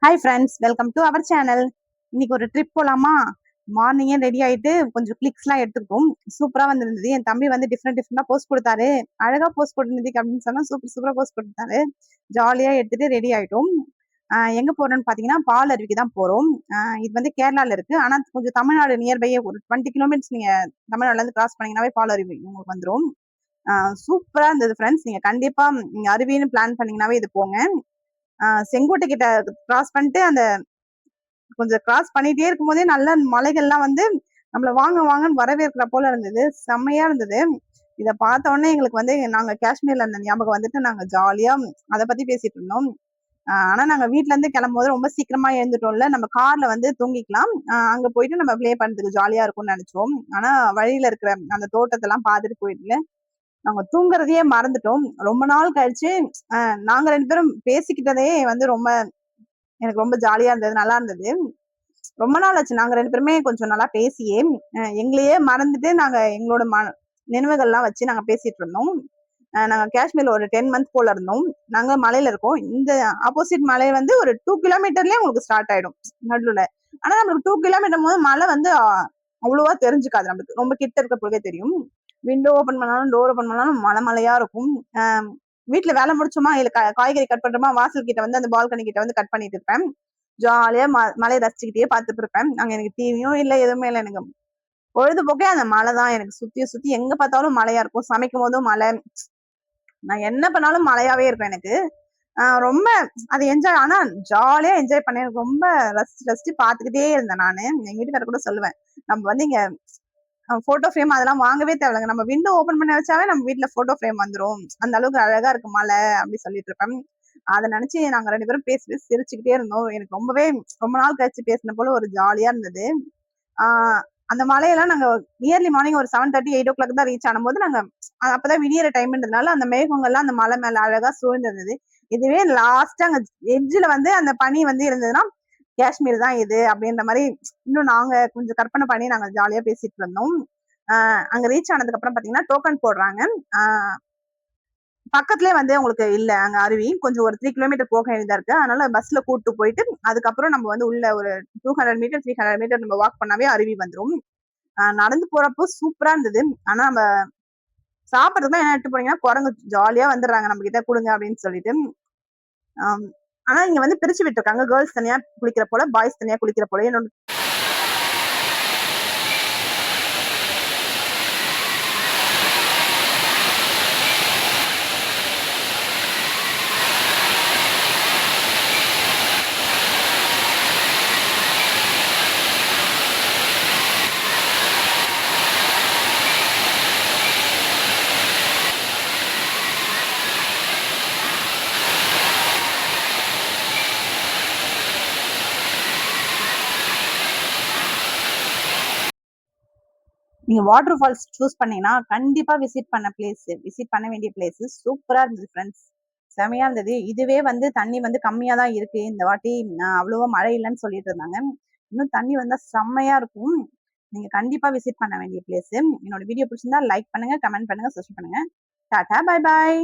Hi friends, welcome to our channel. இன்னைக்கு ஒரு trip போலாமா? மார்னிங்கே ரெடி ஆயிட்டு கொஞ்சம் கிளிக்ஸ்லாம் எடுத்துக்கிட்டோம். சூப்பரா வந்திருந்தது. என் தம்பி வந்து டிஃப்ரெண்டா போஸ்ட் கொடுத்தாரு. அழகா போஸ்ட் கொடுத்துருந்ததுக்கு அப்படின்னு சொன்னா சூப்பரா போஸ்ட் கொடுத்தாரு. ஜாலியா எடுத்துட்டு ரெடி ஆயிட்டோம். எங்க போறோம்னு பாத்தீங்கன்னா பால் அருவிக்கு தான் போறோம். இது வந்து கேரளால இருக்கு. ஆனா கொஞ்சம் தமிழ்நாடு நியர்பையே ஒரு 20 கிலோமீட்டர்ஸ் நீங்க தமிழ்நாடுல இருந்து கிராஸ் பண்ணீங்கன்னாவே பால் அருவி உங்களுக்கு வந்துரும். சூப்பரா இருந்தது ஃப்ரெண்ட்ஸ். நீங்க கண்டிப்பா நீங்க அருவின்னு பிளான் பண்ணீங்கன்னாவே இது போங்க. செங்கோட்டை கிட்ட கிராஸ் பண்ணிட்டு அந்த கொஞ்சம் கிராஸ் பண்ணிட்டே இருக்கும்போதே நல்ல மலைகள்லாம் வந்து நம்மள வாங்க வாங்கன்னு வரவேற்கிற போல இருந்தது. செம்மையா இருந்தது. இத பார்த்த உடனே எங்களுக்கு வந்து நாங்க காஷ்மீர்ல இருந்த ஞாபகம் வந்துட்டு நாங்க ஜாலியா அத பத்தி பேசிட்டு இருந்தோம். ஆனா நாங்க வீட்ல இருந்து கிளம்பும்போது ரொம்ப சீக்கிரமா எழுந்துட்டோம்ல. நம்ம கார்ல வந்து தூங்கிக்கலாம். அங்க போயிட்டு நம்ம ப்ளே பண்றதுக்கு ஜாலியா இருக்கும்னு நினைச்சோம். ஆனா வழியில இருக்கிற அந்த தோட்டத்தெல்லாம் பார்த்துட்டு போயிட்டு நாங்க தூங்குறதையே மறந்துட்டோம். ரொம்ப நாள் கழிச்சு நாங்க 2 பேரும் பேசிக்கிட்டதே வந்து ரொம்ப எனக்கு ரொம்ப ஜாலியா இருந்தது. நல்லா இருந்தது. ரொம்ப நாள் ஆச்சு நாங்க 2 பேருமே கொஞ்சம் நல்லா பேசியே. எங்களையே மறந்துட்டு நாங்க எங்களோட நினைவுகள்லாம் வச்சு நாங்க பேசிட்டு இருந்தோம். நாங்க காஷ்மீர்ல ஒரு 10 மந்த் போல இருந்தோம். நாங்க மலையில இருக்கோம். இந்த ஆப்போசிட் மலை வந்து ஒரு 2 கிலோமீட்டர்லயே உங்களுக்கு ஸ்டார்ட் ஆயிடும் நடுவுல. ஆனா நம்மளுக்கு 2 கிலோமீட்டர் போது மலை வந்து அவ்வளவா தெரிஞ்சுக்காது நம்மளுக்கு. ரொம்ப கிட்ட இருக்க போதே தெரியும். விண்டோ ஓபன் பண்ணாலும் டோர் ஓபன் பண்ணாலும் மலையா இருக்கும். வீட்டுல வேலை முடிச்சோமா இல்ல காய்கறி கட் பண்றோமா வாசல் கிட்ட வந்து அந்த பால்கனி கிட்ட வந்து கட் பண்ணிட்டு இருப்பேன். ஜாலியா மலையை ரசிச்சுக்கிட்டே பார்த்துட்டு இருப்பேன். அங்க எனக்கு டிவியும் இல்ல எதுவுமே இல்லை. எனக்கு பொழுதுபோக்கே அந்த மலை தான். எனக்கு சுத்தி சுத்தி எங்க பார்த்தாலும் மலையா இருக்கும். சமைக்கும் போதும் மலை. நான் என்ன பண்ணாலும் மலையாவே இருக்கும் எனக்கு. ரொம்ப அது என்ஜாய் ஆனா ஜாலியா என்ஜாய் பண்ணேன். எனக்கு ரொம்ப ரசிச்சு ரசிச்சு பார்த்துக்கிட்டே இருந்தேன் நானு. எங்க வீட்டுக்காரர் கூட சொல்லுவேன். நம்ம வந்து இங்க போட்டோ ஃப்ரேம் அதெல்லாம் வாங்கவே தேவையில்லைங்க. நம்ம விண்டோ ஓபன் பண்ணி வச்சாவே நம்ம வீட்டுல போட்டோ ஃப்ரேம் வந்துரும். அந்த அளவுக்கு அழகா இருக்கு மலை அப்படி சொல்லிட்டு இருப்பேன். அதை நினைச்சு நாங்க 2 பேரும் பேசி பேசி சிரிச்சுக்கிட்டே இருந்தோம். எனக்கு ரொம்ப நாள் கழிச்சு பேசின போல ஒரு ஜாலியா இருந்தது. அந்த மலையெல்லாம் நாங்க நியர்லி மார்னிங் ஒரு 7:30 8 தான் ரீச் ஆனும்போது நாங்க அப்பதான் விடியற டைம்ன்றதுனால அந்த மேகங்கள்லாம் அந்த மலை மேல அழகா சூழ்ந்திருந்தது. இதுவே லாஸ்டா அங்க எட்ஜ்ல வந்து அந்த பனி வந்து இருந்ததுன்னா காஷ்மீர் தான் இது அப்படின்ற மாதிரி இன்னும் நாங்க கொஞ்சம் கற்பனை பண்ணி நாங்க ஜாலியா பேசிட்டு இருந்தோம். அங்க ரீச் ஆனதுக்கு அப்புறம் பாத்தீங்கன்னா டோக்கன் போடுறாங்க. பக்கத்துலயே வந்து உங்களுக்கு இல்ல அங்க அருவி. கொஞ்சம் ஒரு 3 கிலோமீட்டர் போக வேண்டியதா இருக்கு. அதனால பஸ்ல கூட்டு போயிட்டு அதுக்கப்புறம் நம்ம வந்து உள்ள ஒரு 200 மீட்டர் 300 மீட்டர் நம்ம வாக் பண்ணாவே அருவி வந்துரும். நடந்து போறப்போ சூப்பரா இருந்தது. ஆனா நம்ம சாப்பிடறதுக்கு தான் என்ன எடுத்து போனீங்கன்னா குரங்கு ஜாலியா வந்துடுறாங்க நம்ம கிட்ட கொடுங்க அப்படின்னு சொல்லிட்டு. ஆனா இங்க வந்து பிரிச்சு விட்டுருக்காங்க. கேர்ள்ஸ் தனியா குளிக்கிற போல பாய்ஸ் தனியா குளிக்கிற போல. என்னோட நீங்க வாட்டர் ஃபால்ஸ் சூஸ் பண்ணீங்கன்னா கண்டிப்பா விசிட் பண்ண வேண்டிய பிளேஸ். சூப்பரா இருந்தது ஃப்ரெண்ட்ஸ். செமையா இருந்தது. இதுவே வந்து தண்ணி வந்து கம்மியா தான் இருக்கு. இந்த வாட்டி அவ்வளவா மழை இல்லைன்னு சொல்லிட்டு இருந்தாங்க. இன்னும் தண்ணி வந்தா செம்மையா இருக்கும். நீங்க கண்டிப்பா விசிட் பண்ண வேண்டிய பிளேஸ். என்னோட வீடியோ பிடிச்சிருந்தா லைக் பண்ணுங்க, கமெண்ட் பண்ணுங்க, சப்ஸ்கிரைப் பண்ணுங்க. Tata, bye bye.